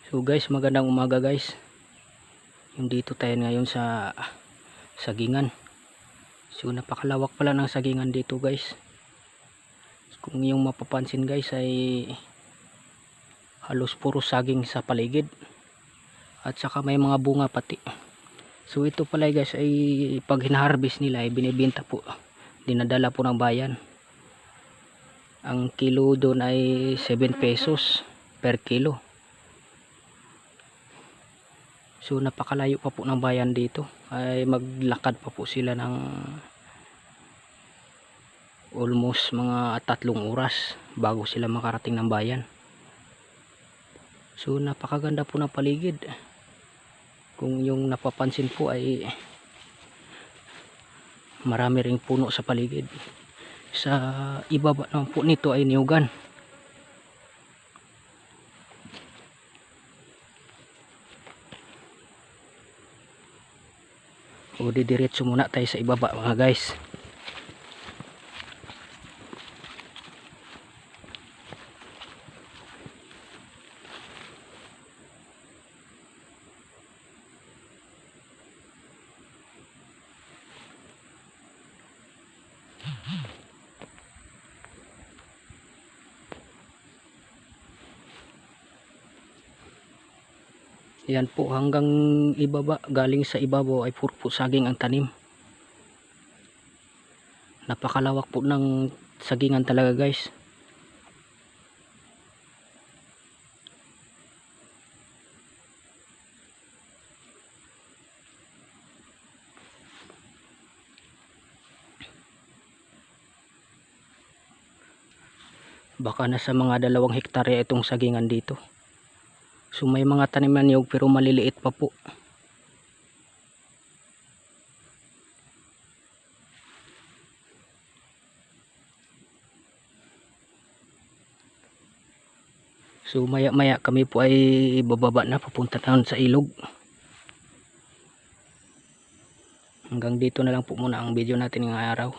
So guys, magandang umaga guys. Yung dito tayo ngayon sa sagingan. So napakalawak pala ng sagingan dito guys. Kung yung mapapansin guys ay halos puro saging sa paligid. At saka may mga bunga pati. So ito pala guys ay pag hina-harvest nila ay binibenta po. Dinadala po ng bayan. Ang kilo doon ay 7 pesos per kilo. So napakalayo pa po ng bayan dito, ay maglakad pa po sila ng almost mga 3 oras bago sila makarating ng bayan. So napakaganda po ng paligid. Kung yung napapansin po ay marami ring puno sa paligid. Sa ibaba naman po nito ay niyugan. O didiretso muna tayo sa ibaba mga guys. Yan po, hanggang ibaba, galing sa ibabaw ay puro po saging ang tanim. Napakalawak po ng sagingan talaga guys. Baka nasa mga 2 hektarya itong sagingan dito. So may mga taniman niyog pero maliliit pa po. So maya maya kami po ay bababa na, papunta na sa ilog. Hanggang dito na lang po muna ang video natin ngayong araw.